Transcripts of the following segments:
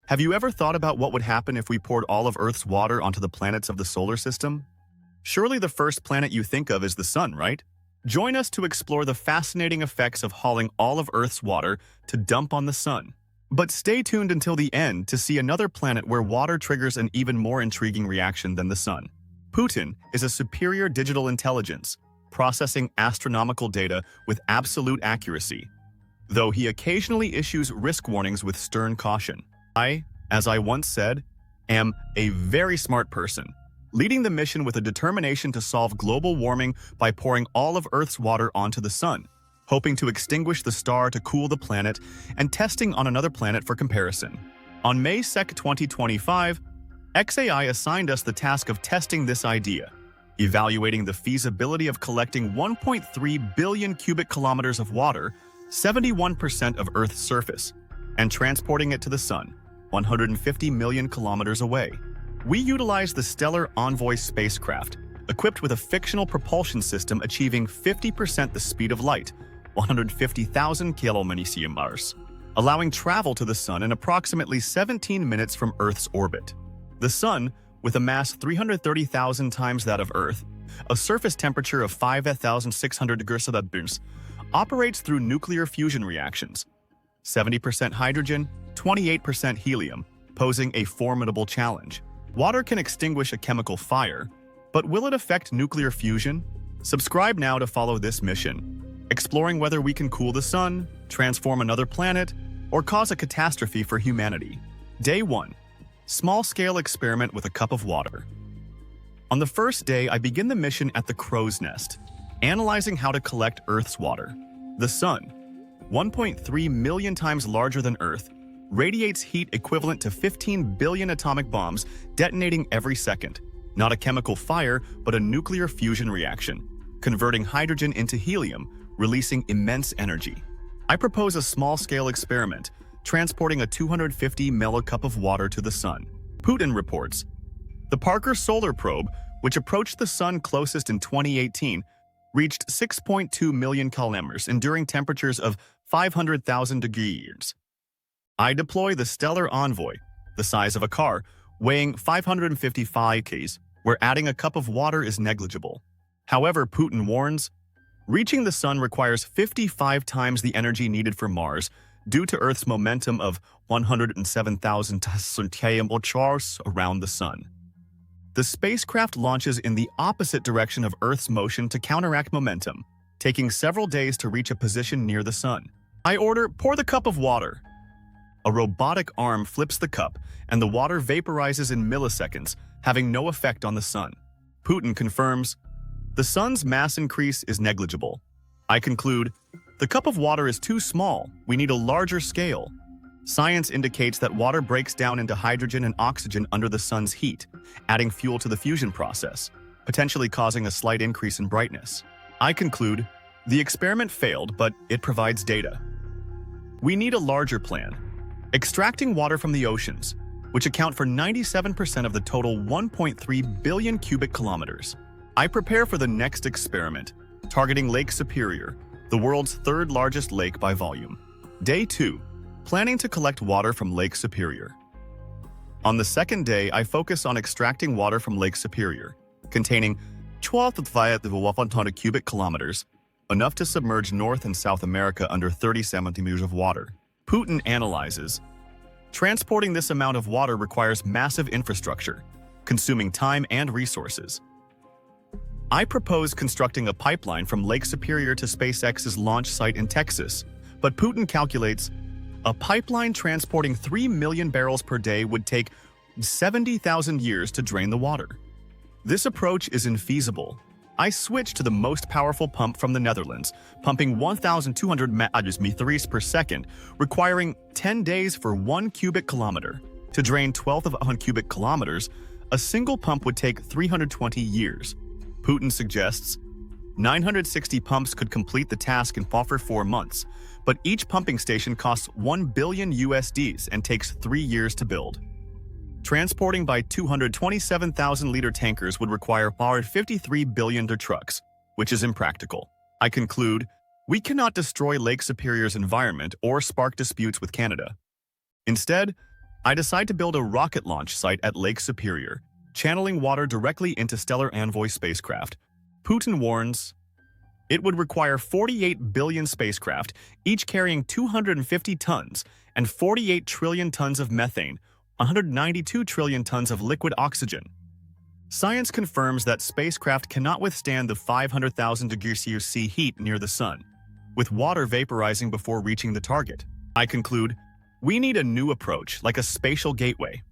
Have you ever thought about what would happen if we poured all of Earth's water onto the planets of the solar system? Surely the first planet you think of is the Sun, right? Join us to explore the fascinating effects of hauling all of Earth's water to dump on the Sun. But stay tuned until the end to see another planet where water triggers an even more intriguing reaction than the Sun. Putin is a superior digital intelligence, processing astronomical data with absolute accuracy, though he occasionally issues risk warnings with stern caution. I, as I once said, am a very smart person, leading the mission with a determination to solve global warming by pouring all of Earth's water onto the Sun, hoping to extinguish the star to cool the planet, and testing on another planet for comparison. On May 2, 2025, XAI assigned us the task of testing this idea, evaluating the feasibility of collecting 1.3 billion cubic kilometers of water, 71% of Earth's surface, and transporting it to the Sun, 150 million kilometers away. We utilized the Stellar Envoy spacecraft, equipped with a fictional propulsion system achieving 50% the speed of light, 150,000 km/s, allowing travel to the Sun in approximately 17 minutes from Earth's orbit. The Sun, with a mass 330,000 times that of Earth, a surface temperature of 5,600 degrees Celsius, operates through nuclear fusion reactions, 70% hydrogen, 28% helium, posing a formidable challenge. Water can extinguish a chemical fire, but will it affect nuclear fusion? Subscribe now to follow this mission, exploring whether we can cool the Sun, transform another planet, or cause a catastrophe for humanity. Day 1. Small-scale experiment with a cup of water. On the first day, I begin the mission at the Crow's Nest, analyzing how to collect Earth's water. The Sun, 1.3 million times larger than Earth, radiates heat equivalent to 15 billion atomic bombs detonating every second. Not a chemical fire, but a nuclear fusion reaction, converting hydrogen into helium, releasing immense energy. I propose a small-scale experiment, transporting a 250 ml cup of water to the Sun. Putin reports, the Parker Solar Probe, which approached the Sun closest in 2018, reached 6.2 million kilometers, enduring temperatures of 500,000 degrees. I deploy the Stellar Envoy, the size of a car, weighing 555 kg, where adding a cup of water is negligible. However, Putin warns, reaching the Sun requires 55 times the energy needed for Mars due to Earth's momentum of 107,000 km around the Sun. The spacecraft launches in the opposite direction of Earth's motion to counteract momentum, taking several days to reach a position near the Sun. I order, pour the cup of water. A robotic arm flips the cup, and the water vaporizes in milliseconds, having no effect on the Sun. Putin confirms, the Sun's mass increase is negligible. I conclude, the cup of water is too small, we need a larger scale. Science indicates that water breaks down into hydrogen and oxygen under the Sun's heat, adding fuel to the fusion process, potentially causing a slight increase in brightness. I conclude, the experiment failed, but it provides data. We need a larger plan. Extracting water from the oceans, which account for 97% of the total 1.3 billion cubic kilometers. I prepare for the next experiment, targeting Lake Superior, the world's third largest lake by volume. Day 2. Planning to collect water from Lake Superior. On the second day, I focus on extracting water from Lake Superior, containing 12,500 cubic kilometers, enough to submerge North and South America under 30 centimeters of water. Putin analyzes, transporting this amount of water requires massive infrastructure, consuming time and resources. I propose constructing a pipeline from Lake Superior to SpaceX's launch site in Texas, but Putin calculates a pipeline transporting 3 million barrels per day would take 70,000 years to drain the water. This approach is infeasible. I switch to the most powerful pump from the Netherlands, pumping 1,200 meters per second, requiring 10 days for 1 cubic kilometer. To drain 12,100 cubic kilometers, a single pump would take 320 years. Putin suggests 960 pumps could complete the task in 4 months, but each pumping station costs 1 billion USDs and takes 3 years to build. Transporting by 227,000-liter tankers would require 53 billion trucks, which is impractical. I conclude, we cannot destroy Lake Superior's environment or spark disputes with Canada. Instead, I decide to build a rocket launch site at Lake Superior, channeling water directly into Stellar Envoy spacecraft. Putin warns, it would require 48 billion spacecraft, each carrying 250 tons and 48 trillion tons of methane, 192 trillion tons of liquid oxygen. Science confirms that spacecraft cannot withstand the 500,000 degrees C heat near the sun, with water vaporizing before reaching the target. I conclude, we need a new approach, like a spatial gateway.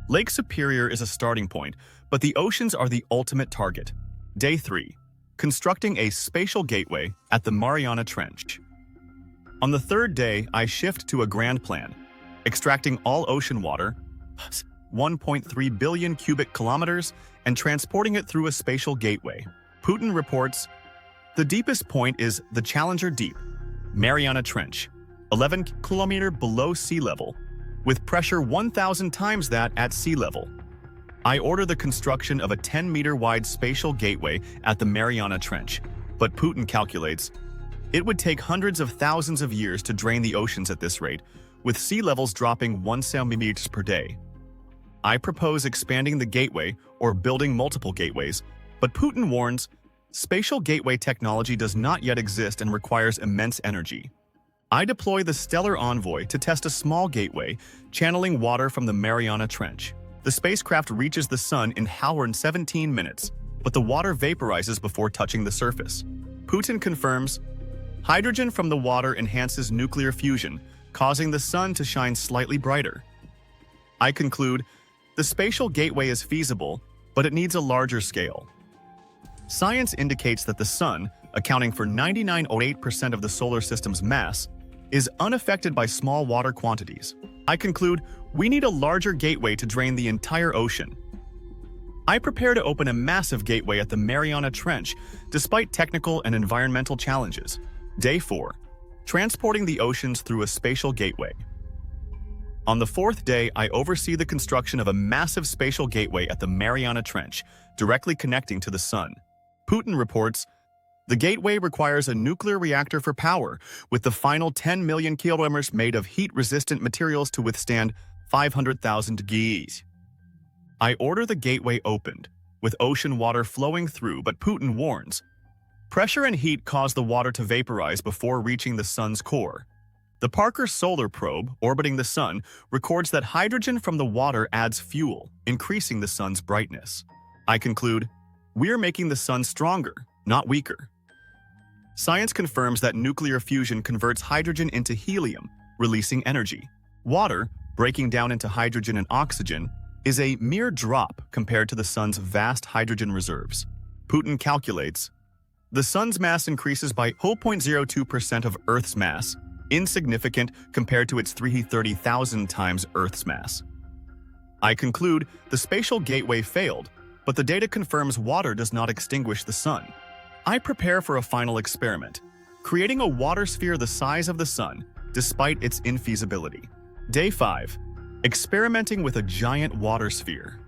Lake Superior is a starting point, but the oceans are the ultimate target. Day 3. Constructing a spatial gateway at the Mariana Trench. On the third day, I shift to a grand plan, extracting all ocean water, 1.3 billion cubic kilometers, and transporting it through a spatial gateway. Putin reports, the deepest point is the Challenger Deep, Mariana Trench, 11 kilometers below sea level, with pressure 1,000 times that at sea level. I order the construction of a 10-meter wide spatial gateway at the Mariana Trench, but Putin calculates it would take hundreds of thousands of years to drain the oceans at this rate, with sea levels dropping 1 centimeter per day. I propose expanding the gateway or building multiple gateways, but Putin warns, spatial gateway technology does not yet exist and requires immense energy. I deploy the Stellar Envoy to test a small gateway, channeling water from the Mariana Trench. The spacecraft reaches the sun in 17 minutes, but the water vaporizes before touching the surface. Putin confirms, hydrogen from the water enhances nuclear fusion, causing the sun to shine slightly brighter. I conclude, the spatial gateway is feasible, but it needs a larger scale. Science indicates that the sun, accounting for 99.08% of the solar system's mass, is unaffected by small water quantities. I conclude, we need a larger gateway to drain the entire ocean. I prepare to open a massive gateway at the Mariana Trench, despite technical and environmental challenges. Day 4. Transporting the oceans through a spatial gateway. On the fourth day, I oversee the construction of a massive spatial gateway at the Mariana Trench, directly connecting to the sun. Putin reports, the gateway requires a nuclear reactor for power, with the final 10 million kilograms made of heat-resistant materials to withstand 500,000 degrees. I order the gateway opened, with ocean water flowing through, but Putin warns, pressure and heat cause the water to vaporize before reaching the sun's core. The Parker Solar Probe, orbiting the sun, records that hydrogen from the water adds fuel, increasing the sun's brightness. I conclude, we're making the sun stronger, not weaker. Science confirms that nuclear fusion converts hydrogen into helium, releasing energy. Water, breaking down into hydrogen and oxygen, is a mere drop compared to the sun's vast hydrogen reserves. Putin calculates, the sun's mass increases by 0.02% of Earth's mass, insignificant compared to its 330,000 times Earth's mass. I conclude the spatial gateway failed, but the data confirms water does not extinguish the sun. I prepare for a final experiment, creating a water sphere the size of the sun, despite its infeasibility. Day 5. Experimenting with a giant water sphere.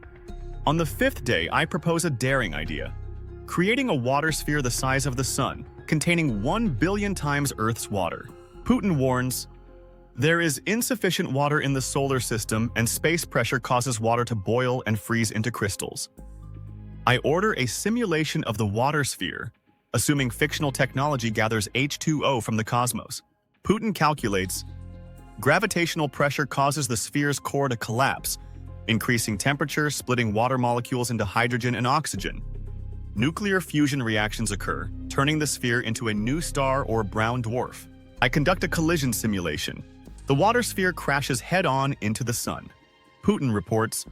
On the fifth day, I propose a daring idea, creating a water sphere the size of the sun, containing 1 billion times Earth's water. Putin warns, there is insufficient water in the solar system and space pressure causes water to boil and freeze into crystals. I order a simulation of the water sphere, assuming fictional technology gathers H2O from the cosmos. Putin calculates, gravitational pressure causes the sphere's core to collapse, increasing temperature, splitting water molecules into hydrogen and oxygen. Nuclear fusion reactions occur, turning the sphere into a new star or brown dwarf. I conduct a collision simulation. The water sphere crashes head-on into the sun. Putin reports,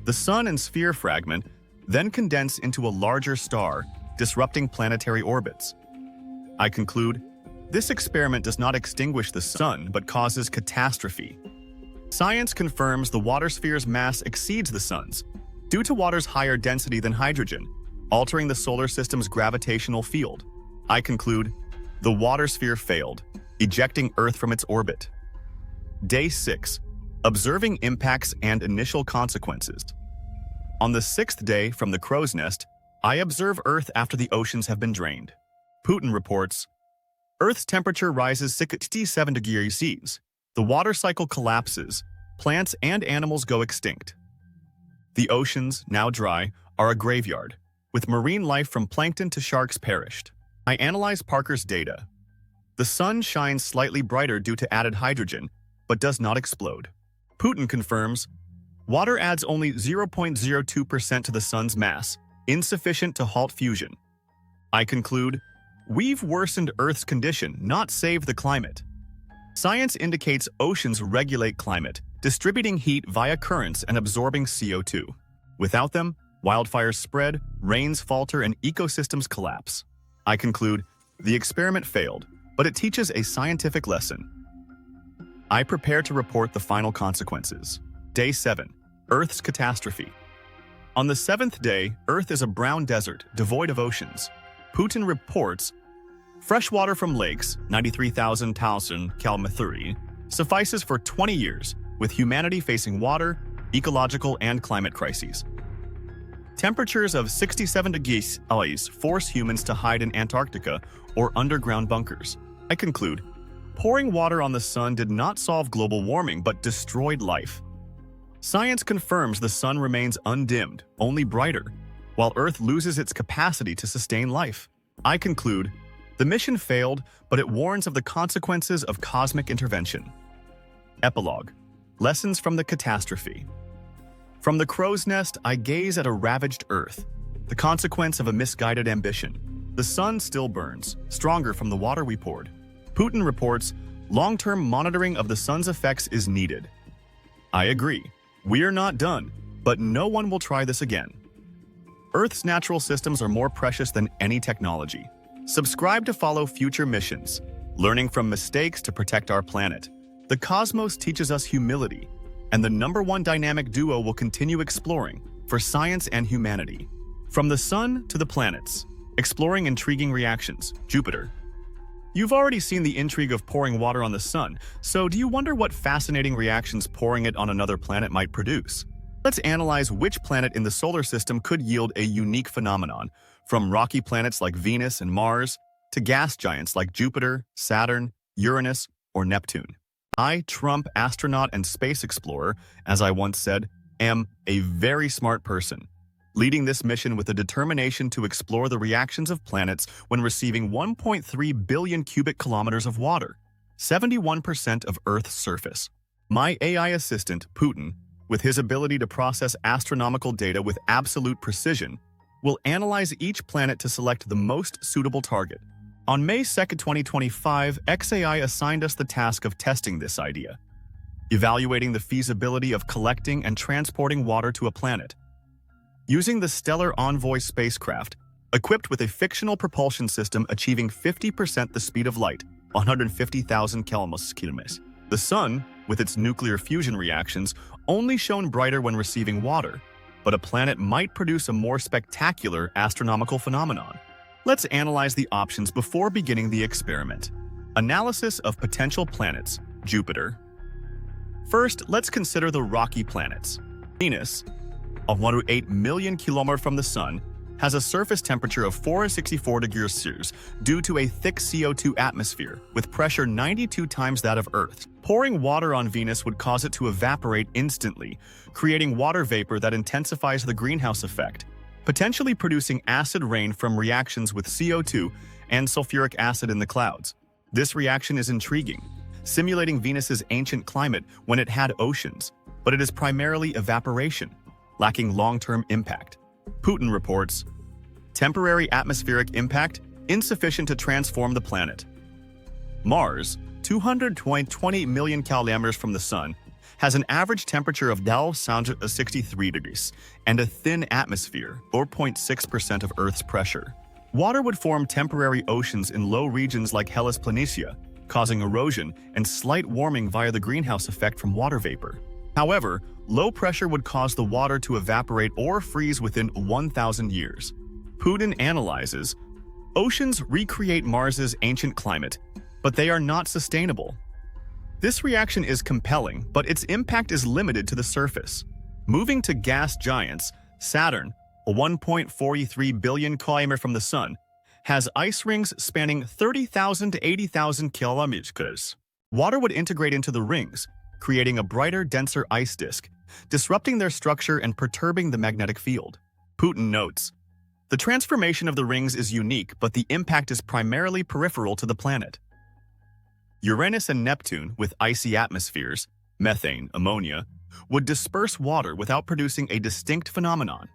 the sun and sphere fragment then condense into a larger star, disrupting planetary orbits. I conclude, this experiment does not extinguish the sun but causes catastrophe. Science confirms the water sphere's mass exceeds the sun's, due to water's higher density than hydrogen, altering the solar system's gravitational field. I conclude, the water sphere failed, ejecting Earth from its orbit. Day 6. Observing impacts and initial consequences. On the sixth day from the crow's nest, I observe Earth after the oceans have been drained. Putin reports, Earth's temperature rises 67 degrees C. The water cycle collapses, plants and animals go extinct. The oceans, now dry, are a graveyard, with marine life from plankton to sharks perished. I analyze Parker's data. The sun shines slightly brighter due to added hydrogen, but does not explode. Putin confirms, water adds only 0.02% to the sun's mass, insufficient to halt fusion. I conclude, we've worsened Earth's condition, not saved the climate. Science indicates oceans regulate climate, distributing heat via currents and absorbing CO2. Without them, wildfires spread, rains falter, and ecosystems collapse. I conclude, the experiment failed, but it teaches a scientific lesson. I prepare to report the final consequences. Day 7. Earth's catastrophe. On the 7th day, Earth is a brown desert, devoid of oceans. Putin reports, fresh water from lakes, 93,000 km², suffices for 20 years, with humanity facing water, ecological and climate crises. Temperatures of 67 degrees Celsius force humans to hide in Antarctica or underground bunkers. I conclude, pouring water on the sun did not solve global warming but destroyed life. Science confirms the sun remains undimmed, only brighter, while Earth loses its capacity to sustain life. I conclude, the mission failed, but it warns of the consequences of cosmic intervention. Epilogue. Lessons from the catastrophe. From the crow's nest, I gaze at a ravaged Earth, the consequence of a misguided ambition. The sun still burns, stronger from the water we poured. Putin reports, long-term monitoring of the sun's effects is needed. I agree. We're not done, but no one will try this again. Earth's natural systems are more precious than any technology. Subscribe to follow future missions, learning from mistakes to protect our planet. The cosmos teaches us humility, and the #1 dynamic duo will continue exploring for science and humanity. From the sun to the planets, exploring intriguing reactions. Jupiter. You've already seen the intrigue of pouring water on the sun, so do you wonder what fascinating reactions pouring it on another planet might produce? Let's analyze which planet in the solar system could yield a unique phenomenon, from rocky planets like Venus and Mars to gas giants like Jupiter, Saturn, Uranus, or Neptune. I, Trump astronaut and space explorer, as I once said, am a very smart person, leading this mission with a determination to explore the reactions of planets when receiving 1.3 billion cubic kilometers of water, 71% of Earth's surface. My AI assistant, Putin, with his ability to process astronomical data with absolute precision, will analyze each planet to select the most suitable target. On May 2, 2025, XAI assigned us the task of testing this idea, evaluating the feasibility of collecting and transporting water to a planet. Using the Stellar Envoy spacecraft, equipped with a fictional propulsion system achieving 50% the speed of light, 150,000 km/s. The Sun, with its nuclear fusion reactions, only shone brighter when receiving water, but a planet might produce a more spectacular astronomical phenomenon. Let's analyze the options before beginning the experiment. Analysis of potential planets. Jupiter. First, let's consider the rocky planets. Venus, 108 million kilometers from the Sun, has a surface temperature of 464 degrees Celsius due to a thick CO2 atmosphere with pressure 92 times that of Earth. Pouring water on Venus would cause it to evaporate instantly, creating water vapor that intensifies the greenhouse effect, potentially producing acid rain from reactions with CO2 and sulfuric acid in the clouds. This reaction is intriguing, simulating Venus's ancient climate when it had oceans, but it is primarily evaporation, lacking long-term impact. Putin reports, temporary atmospheric impact insufficient to transform the planet. Mars, 220 million kilometers from the Sun, has an average temperature of 63 degrees and a thin atmosphere, 4.6% of Earth's pressure. Water would form temporary oceans in low regions like Hellas Planitia, causing erosion and slight warming via the greenhouse effect from water vapor. However, low pressure would cause the water to evaporate or freeze within 1,000 years. Putin analyzes, oceans recreate Mars's ancient climate, but they are not sustainable. This reaction is compelling, but its impact is limited to the surface. Moving to gas giants, Saturn, 1.43 billion km from the Sun, has ice rings spanning 30,000 to 80,000 kilometers. Water would integrate into the rings, creating a brighter, denser ice disk, disrupting their structure and perturbing the magnetic field. Putin notes, the transformation of the rings is unique, but the impact is primarily peripheral to the planet. Uranus and Neptune, with icy atmospheres, methane, ammonia, would disperse water without producing a distinct phenomenon.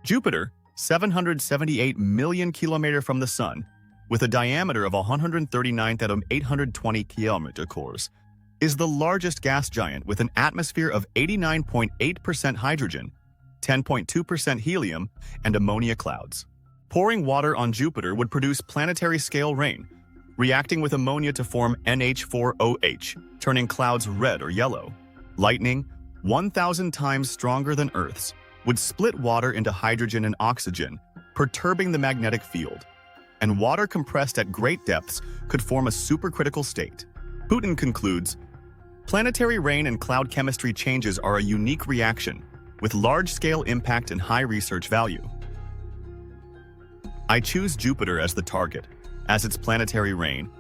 Jupiter, 778 million kilometers from the Sun, with a diameter of 139,820 km², is the largest gas giant with an atmosphere of 89.8% hydrogen, 10.2% helium, and ammonia clouds. Pouring water on Jupiter would produce planetary-scale rain, reacting with ammonia to form NH4OH, turning clouds red or yellow. Lightning, 1,000 times stronger than Earth's, would split water into hydrogen and oxygen, perturbing the magnetic field. And water compressed at great depths could form a supercritical state. Putin concludes, planetary rain and cloud chemistry changes are a unique reaction, with large-scale impact and high research value. I choose Jupiter as the target, as its planetary rain,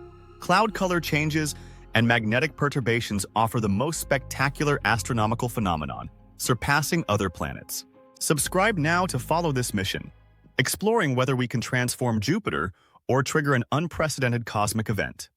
cloud color changes, and magnetic perturbations offer the most spectacular astronomical phenomenon, surpassing other planets. Subscribe now to follow this mission, exploring whether we can transform Jupiter or trigger an unprecedented cosmic event.